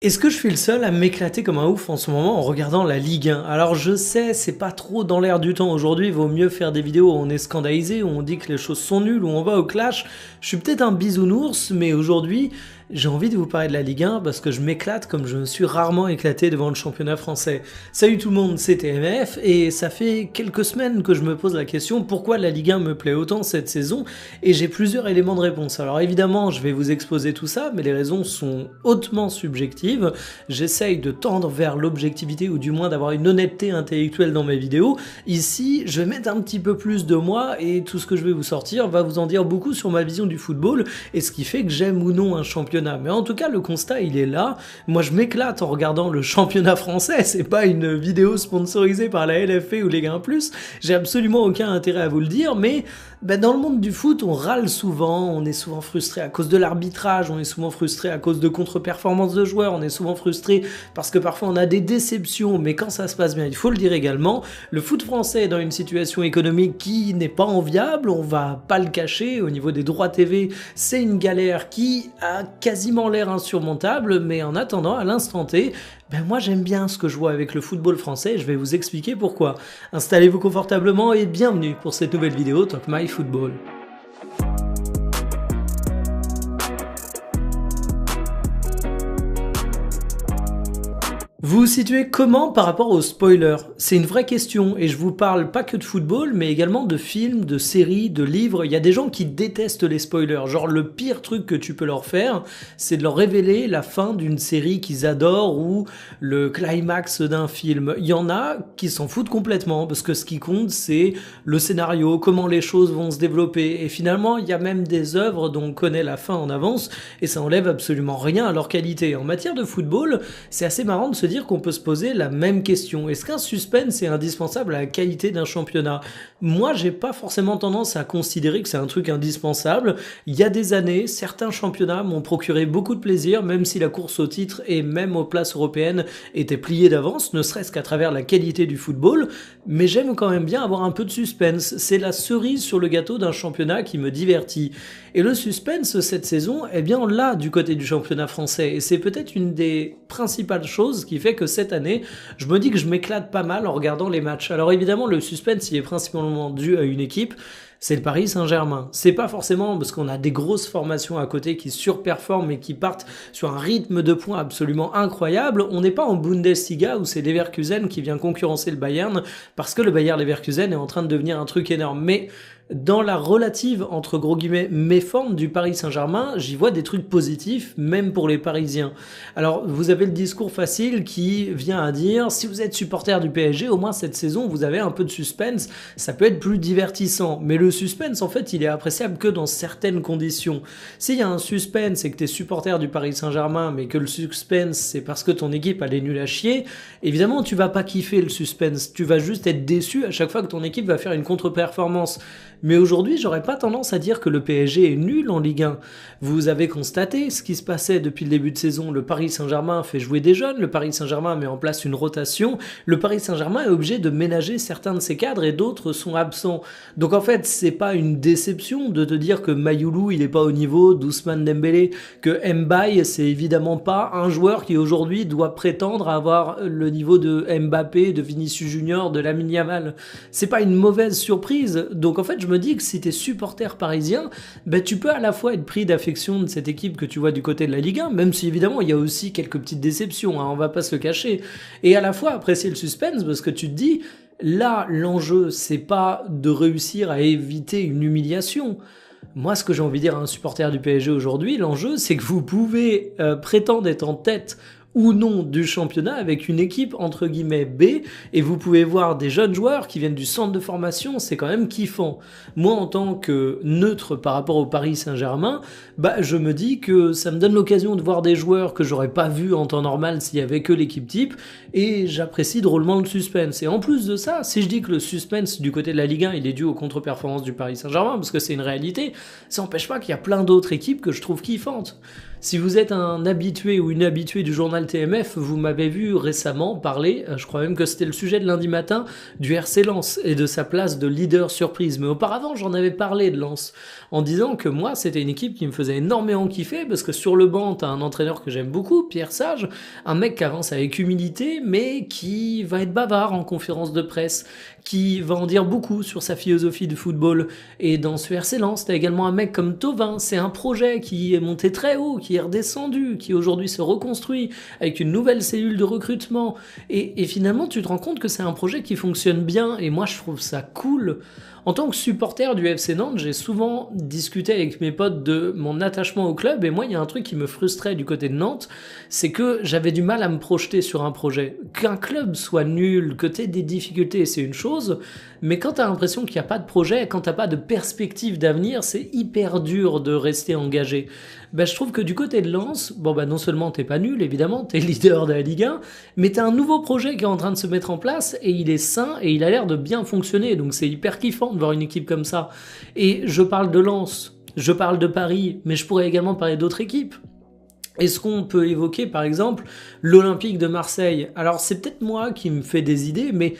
Est-ce que je suis le seul à m'éclater comme un ouf en ce moment en regardant la Ligue 1? Alors je sais, c'est pas trop dans l'air du temps aujourd'hui, vaut mieux faire des vidéos où on est scandalisé, où on dit que les choses sont nulles, où on va au clash. Je suis peut-être un bisounours, mais aujourd'hui, j'ai envie de vous parler de la Ligue 1 parce que je m'éclate comme je me suis rarement éclaté devant le championnat français. Salut tout le monde, c'est TMF et ça fait quelques semaines que je me pose la question pourquoi la Ligue 1 me plaît autant cette saison et j'ai plusieurs éléments de réponse. Alors évidemment, je vais vous exposer tout ça, mais les raisons sont hautement subjectives. J'essaye de tendre vers l'objectivité ou du moins d'avoir une honnêteté intellectuelle dans mes vidéos. Ici, je vais mettre un petit peu plus de moi et tout ce que je vais vous sortir va vous en dire beaucoup sur ma vision du football et ce qui fait que j'aime ou non un championnat. Mais en tout cas, le constat, il est là. Moi, je m'éclate en regardant le championnat français. C'est pas une vidéo sponsorisée par la LFP ou Ligue 1+. J'ai absolument aucun intérêt à vous le dire, mais dans le monde du foot, on râle souvent, on est souvent frustré à cause de l'arbitrage, on est souvent frustré à cause de contre-performances de joueurs, on est souvent frustré parce que parfois on a des déceptions, mais quand ça se passe bien, il faut le dire également, le foot français est dans une situation économique qui n'est pas enviable, on va pas le cacher, au niveau des droits TV, c'est une galère qui a quasiment l'air insurmontable, mais en attendant, à l'instant T, moi j'aime bien ce que je vois avec le football français et je vais vous expliquer pourquoi. Installez-vous confortablement et bienvenue pour cette nouvelle vidéo Talk My Football. Vous vous situez comment par rapport aux spoilers? C'est une vraie question et je vous parle pas que de football mais également de films, de séries, de livres. Il y a des gens qui détestent les spoilers, genre le pire truc que tu peux leur faire c'est de leur révéler la fin d'une série qu'ils adorent ou le climax d'un film. Il y en a qui s'en foutent complètement parce que ce qui compte c'est le scénario, comment les choses vont se développer et finalement il y a même des œuvres dont on connaît la fin en avance et ça enlève absolument rien à leur qualité. En matière de football, c'est assez marrant de se dire qu'on peut se poser la même question. Est-ce qu'un suspense est indispensable à la qualité d'un championnat? Moi, j'ai pas forcément tendance à considérer que c'est un truc indispensable. Il y a des années, certains championnats m'ont procuré beaucoup de plaisir, même si la course au titre et même aux places européennes était pliée d'avance, ne serait-ce qu'à travers la qualité du football. Mais j'aime quand même bien avoir un peu de suspense. C'est la cerise sur le gâteau d'un championnat qui me divertit. Et le suspense cette saison, on l'a du côté du championnat français. Et c'est peut-être une des principales choses qui fait que cette année, je me dis que je m'éclate pas mal en regardant les matchs. Alors évidemment, le suspense, il est principalement dû à une équipe, c'est le Paris Saint-Germain. C'est pas forcément parce qu'on a des grosses formations à côté qui surperforment et qui partent sur un rythme de points absolument incroyable. On n'est pas en Bundesliga où c'est Leverkusen qui vient concurrencer le Bayern parce que le Bayer Leverkusen est en train de devenir un truc énorme. Mais dans la relative, entre gros guillemets, méforme du Paris Saint-Germain, j'y vois des trucs positifs, même pour les Parisiens. Alors, vous avez le discours facile qui vient à dire, si vous êtes supporter du PSG, au moins cette saison, vous avez un peu de suspense, ça peut être plus divertissant. Mais le suspense, en fait, il est appréciable que dans certaines conditions. S'il y a un suspense et que t'es supporter du Paris Saint-Germain, mais que le suspense, c'est parce que ton équipe, elle est nulle à chier, évidemment, tu vas pas kiffer le suspense. Tu vas juste être déçu à chaque fois que ton équipe va faire une contre-performance. Mais aujourd'hui, j'aurais pas tendance à dire que le PSG est nul en Ligue 1. Vous avez constaté ce qui se passait depuis le début de saison. Le Paris Saint-Germain fait jouer des jeunes, le Paris Saint-Germain met en place une rotation, le Paris Saint-Germain est obligé de ménager certains de ses cadres et d'autres sont absents. Donc en fait, c'est pas une déception de te dire que Mayoulou, il est pas au niveau d'Ousmane Dembélé, que Mbaye, c'est évidemment pas un joueur qui aujourd'hui doit prétendre avoir le niveau de Mbappé, de Vinicius Junior, de Lamine Yamal. C'est pas une mauvaise surprise. Donc en fait, je me dis que si t'es supporter parisien, tu peux à la fois être pris d'affection de cette équipe que tu vois du côté de la Ligue 1, même si évidemment il y a aussi quelques petites déceptions, on va pas se le cacher, et à la fois apprécier le suspense parce que tu te dis, là l'enjeu c'est pas de réussir à éviter une humiliation. Moi, ce que j'ai envie de dire à un supporter du PSG aujourd'hui, l'enjeu c'est que vous pouvez prétendre être en tête ou non du championnat avec une équipe entre guillemets B et vous pouvez voir des jeunes joueurs qui viennent du centre de formation, c'est quand même kiffant. Moi en tant que neutre par rapport au Paris Saint-Germain, je me dis que ça me donne l'occasion de voir des joueurs que j'aurais pas vu en temps normal s'il y avait que l'équipe type et j'apprécie drôlement le suspense. Et en plus de ça, si je dis que le suspense du côté de la Ligue 1 il est dû aux contre-performances du Paris Saint-Germain parce que c'est une réalité, ça n'empêche pas qu'il y a plein d'autres équipes que je trouve kiffantes. Si vous êtes un habitué ou une habituée du journal TMF, vous m'avez vu récemment parler, je crois même que c'était le sujet de lundi matin, du RC Lens et de sa place de leader surprise. Mais auparavant, j'en avais parlé de Lens en disant que moi, c'était une équipe qui me faisait énormément kiffer parce que sur le banc, t'as un entraîneur que j'aime beaucoup, Pierre Sage, un mec qui avance avec humilité, mais qui va être bavard en conférence de presse, qui va en dire beaucoup sur sa philosophie de football. Et dans ce RC Lens, t'as également un mec comme Thauvin, c'est un projet qui est monté très haut, qui est redescendu, qui aujourd'hui se reconstruit avec une nouvelle cellule de recrutement. Et finalement, tu te rends compte que c'est un projet qui fonctionne bien, et moi je trouve ça cool. En tant que supporter du FC Nantes, j'ai souvent discuté avec mes potes de mon attachement au club, et moi, il y a un truc qui me frustrait du côté de Nantes, c'est que j'avais du mal à me projeter sur un projet. Qu'un club soit nul, que t'aies des difficultés, c'est une chose, mais quand t'as l'impression qu'il n'y a pas de projet, quand t'as pas de perspective d'avenir, c'est hyper dur de rester engagé. Je trouve que du côté de Lens, non seulement t'es pas nul, évidemment, t'es leader de la Ligue 1, mais t'as un nouveau projet qui est en train de se mettre en place, et il est sain, et il a l'air de bien fonctionner, donc c'est hyper kiffant de voir une équipe comme ça. Et je parle de Lens, je parle de Paris, mais je pourrais également parler d'autres équipes. Est-ce qu'on peut évoquer, par exemple, l'Olympique de Marseille? Alors, c'est peut-être moi qui me fais des idées, mais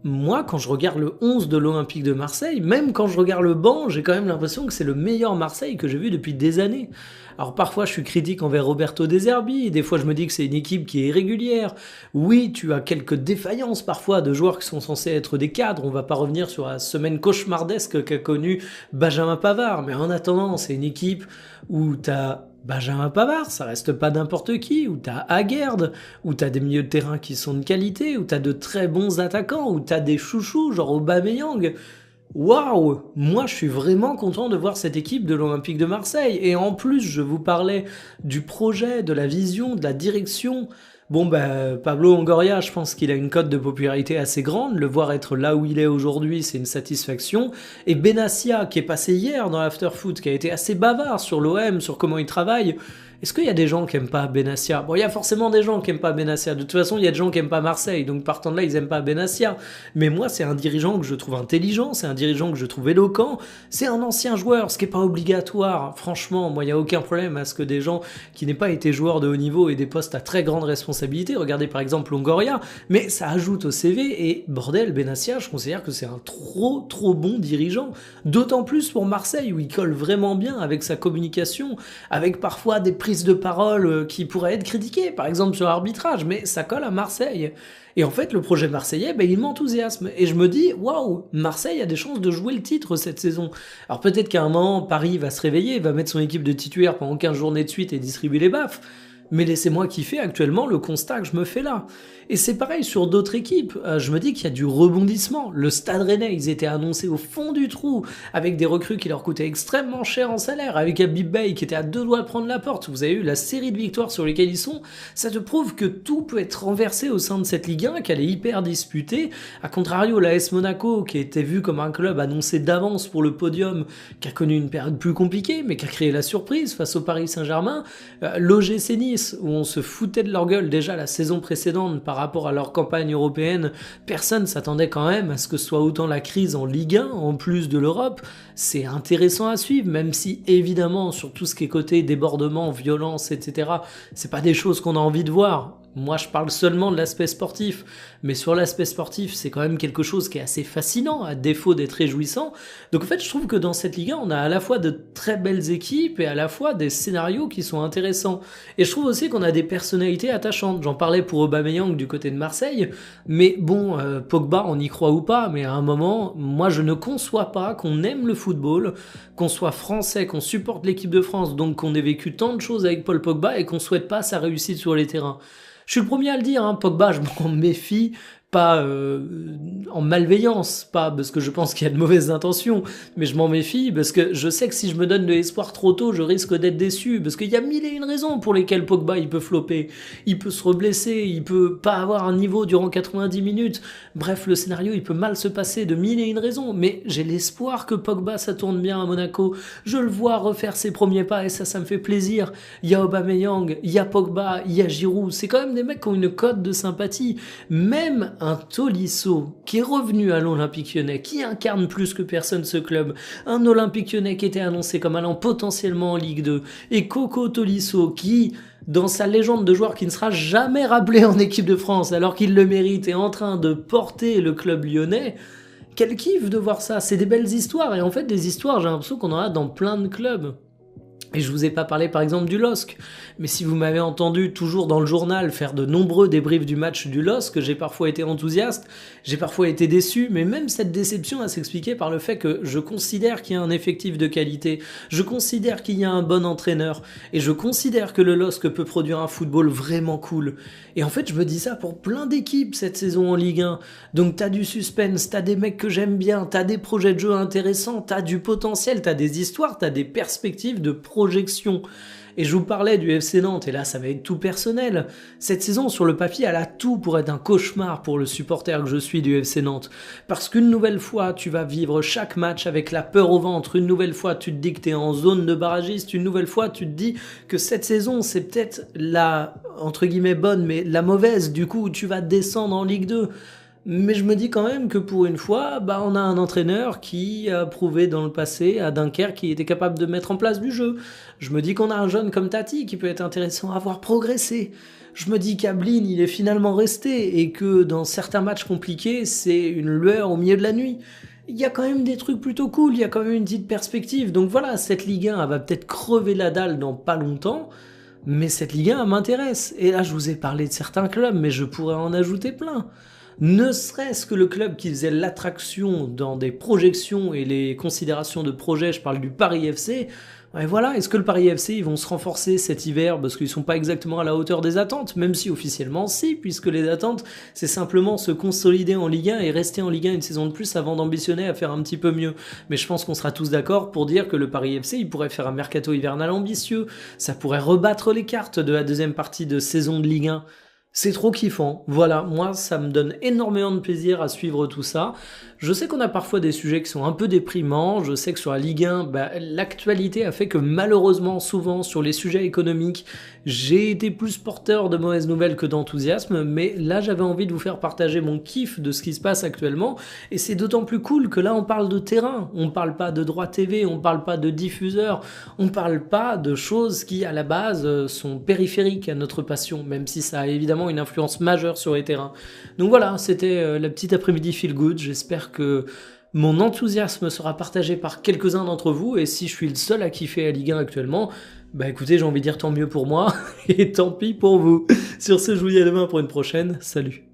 moi, quand je regarde le 11 de l'Olympique de Marseille, même quand je regarde le banc, j'ai quand même l'impression que c'est le meilleur Marseille que j'ai vu depuis des années. Alors parfois, je suis critique envers Roberto De Zerbi, des fois je me dis que c'est une équipe qui est irrégulière. Oui, tu as quelques défaillances parfois de joueurs qui sont censés être des cadres, on va pas revenir sur la semaine cauchemardesque qu'a connue Benjamin Pavard, mais en attendant, c'est une équipe où t'as Benjamin Pavard, ça reste pas n'importe qui, où t'as Aguerd, où t'as des milieux de terrain qui sont de qualité, où t'as de très bons attaquants, où t'as des chouchous genre Aubameyang. Waouh! Moi, je suis vraiment content de voir cette équipe de l'Olympique de Marseille. Et en plus, je vous parlais du projet, de la vision, de la direction. Pablo Longoria, je pense qu'il a une cote de popularité assez grande. Le voir être là où il est aujourd'hui, c'est une satisfaction. Et Benassia, qui est passé hier dans l'Afterfoot, qui a été assez bavard sur l'OM, sur comment il travaille. Est-ce qu'il y a des gens qui aiment pas Benassia? Bon, il y a forcément des gens qui aiment pas Benassia. De toute façon, il y a des gens qui aiment pas Marseille. Donc, partant de là, ils aiment pas Benassia. Mais moi, c'est un dirigeant que je trouve intelligent. C'est un dirigeant que je trouve éloquent. C'est un ancien joueur, ce qui est pas obligatoire. Franchement, moi, il y a aucun problème à ce que des gens qui n'aient pas été joueurs de haut niveau aient des postes à très grande responsabilité. Regardez par exemple Longoria. Mais ça ajoute au CV. Et bordel, Benassia, je considère que c'est un trop bon dirigeant. D'autant plus pour Marseille, où il colle vraiment bien avec sa communication, avec parfois des prises de parole qui pourraient être critiquées, par exemple sur l'arbitrage, mais ça colle à Marseille. Et en fait, le projet marseillais, il m'enthousiasme. Et je me dis, waouh, Marseille a des chances de jouer le titre cette saison. Alors peut-être qu'à un moment, Paris va se réveiller, va mettre son équipe de titulaires pendant 15 journées de suite et distribuer les baffes. Mais laissez-moi kiffer actuellement le constat que je me fais là. Et c'est pareil sur d'autres équipes. Je me dis qu'il y a du rebondissement. Le Stade Rennais, ils étaient annoncés au fond du trou, avec des recrues qui leur coûtaient extrêmement cher en salaire, avec Habib Beye qui était à 2 doigts de prendre la porte. Vous avez eu la série de victoires sur lesquelles ils sont. Ça te prouve que tout peut être renversé au sein de cette Ligue 1, qu'elle est hyper disputée. A contrario, l'AS Monaco, qui était vu comme un club annoncé d'avance pour le podium, qui a connu une période plus compliquée, mais qui a créé la surprise face au Paris Saint-Germain. L'OGC Nice, où on se foutait de leur gueule déjà la saison précédente par rapport à leur campagne européenne, personne s'attendait quand même à ce que ce soit autant la crise en Ligue 1, en plus de l'Europe. C'est intéressant à suivre, même si évidemment sur tout ce qui est côté débordement, violence, etc., c'est pas des choses qu'on a envie de voir. Moi, je parle seulement de l'aspect sportif, mais sur l'aspect sportif, c'est quand même quelque chose qui est assez fascinant, à défaut d'être réjouissant. Donc en fait, je trouve que dans cette Ligue 1, on a à la fois de très belles équipes et à la fois des scénarios qui sont intéressants. Et je trouve aussi qu'on a des personnalités attachantes. J'en parlais pour Aubameyang du côté de Marseille, mais bon, Pogba, on y croit ou pas, mais à un moment, moi, je ne conçois pas qu'on aime le football, qu'on soit français, qu'on supporte l'équipe de France, donc qu'on ait vécu tant de choses avec Paul Pogba et qu'on souhaite pas sa réussite sur les terrains. Je suis le premier à le dire, Pogba, je m'en méfie, pas en malveillance, pas parce que je pense qu'il y a de mauvaises intentions, mais je m'en méfie parce que je sais que si je me donne de l'espoir trop tôt, je risque d'être déçu, parce qu'il y a mille et une raisons pour lesquelles Pogba il peut flopper, il peut se reblesser, il peut pas avoir un niveau durant 90 minutes, bref, le scénario il peut mal se passer de mille et une raisons, mais j'ai l'espoir que Pogba ça tourne bien à Monaco, je le vois refaire ses premiers pas et ça me fait plaisir. Il y a Aubameyang, il y a Pogba, il y a Giroud, c'est quand même des mecs qui ont une cote de sympathie, même un Tolisso qui est revenu à l'Olympique Lyonnais, qui incarne plus que personne ce club, un Olympique Lyonnais qui était annoncé comme allant potentiellement en Ligue 2, et Coco Tolisso qui, dans sa légende de joueur qui ne sera jamais rappelé en équipe de France alors qu'il le mérite, est en train de porter le club lyonnais. Quel kiff de voir ça, c'est des belles histoires, et en fait des histoires j'ai l'impression qu'on en a dans plein de clubs. Et je vous ai pas parlé par exemple du LOSC, mais si vous m'avez entendu toujours dans le journal faire de nombreux débriefs du match du LOSC, j'ai parfois été enthousiaste, j'ai parfois été déçu, mais même cette déception va s'expliquer par le fait que je considère qu'il y a un effectif de qualité, je considère qu'il y a un bon entraîneur, et je considère que le LOSC peut produire un football vraiment cool. Et en fait je me dis ça pour plein d'équipes cette saison en Ligue 1, donc t'as du suspense, t'as des mecs que j'aime bien, t'as des projets de jeu intéressants, t'as du potentiel, t'as des histoires, t'as des perspectives de projection. Et je vous parlais du FC Nantes, et là ça va être tout personnel. Cette saison sur le papier elle a tout pour être un cauchemar pour le supporter que je suis du FC Nantes. Parce qu'une nouvelle fois tu vas vivre chaque match avec la peur au ventre, une nouvelle fois tu te dis que t'es en zone de barragiste, une nouvelle fois tu te dis que cette saison c'est peut-être la, entre guillemets bonne, mais la mauvaise, du coup tu vas descendre en Ligue 2. Mais je me dis quand même que pour une fois, on a un entraîneur qui a prouvé dans le passé à Dunkerque qu'il était capable de mettre en place du jeu. Je me dis qu'on a un jeune comme Tati qui peut être intéressant à voir progresser. Je me dis qu'Ablin, il est finalement resté et que dans certains matchs compliqués, c'est une lueur au milieu de la nuit. Il y a quand même des trucs plutôt cool, il y a quand même une petite perspective. Donc voilà, cette Ligue 1, elle va peut-être crever la dalle dans pas longtemps, mais cette Ligue 1, elle m'intéresse. Et là, je vous ai parlé de certains clubs, mais je pourrais en ajouter plein. Ne serait-ce que le club qui faisait l'attraction dans des projections et les considérations de projet, je parle du Paris FC. Et voilà, est-ce que le Paris FC, ils vont se renforcer cet hiver parce qu'ils sont pas exactement à la hauteur des attentes, même si officiellement si, puisque les attentes, c'est simplement se consolider en Ligue 1 et rester en Ligue 1 une saison de plus avant d'ambitionner à faire un petit peu mieux. Mais je pense qu'on sera tous d'accord pour dire que le Paris FC, il pourrait faire un mercato hivernal ambitieux, ça pourrait rebattre les cartes de la deuxième partie de saison de Ligue 1. C'est trop kiffant. Voilà, moi ça me donne énormément de plaisir à suivre tout ça. Je sais qu'on a parfois des sujets qui sont un peu déprimants, je sais que sur la Ligue 1, l'actualité a fait que malheureusement souvent sur les sujets économiques, j'ai été plus porteur de mauvaises nouvelles que d'enthousiasme, mais là j'avais envie de vous faire partager mon kiff de ce qui se passe actuellement, et c'est d'autant plus cool que là on parle de terrain, on parle pas de droit TV, on parle pas de diffuseur, on parle pas de choses qui à la base sont périphériques à notre passion, même si ça a évidemment une influence majeure sur les terrains. Donc voilà, c'était la petite après-midi feel good, j'espère que mon enthousiasme sera partagé par quelques-uns d'entre vous, et si je suis le seul à kiffer la Ligue 1 actuellement, écoutez, j'ai envie de dire tant mieux pour moi, et tant pis pour vous. Sur ce, je vous dis à demain pour une prochaine, salut.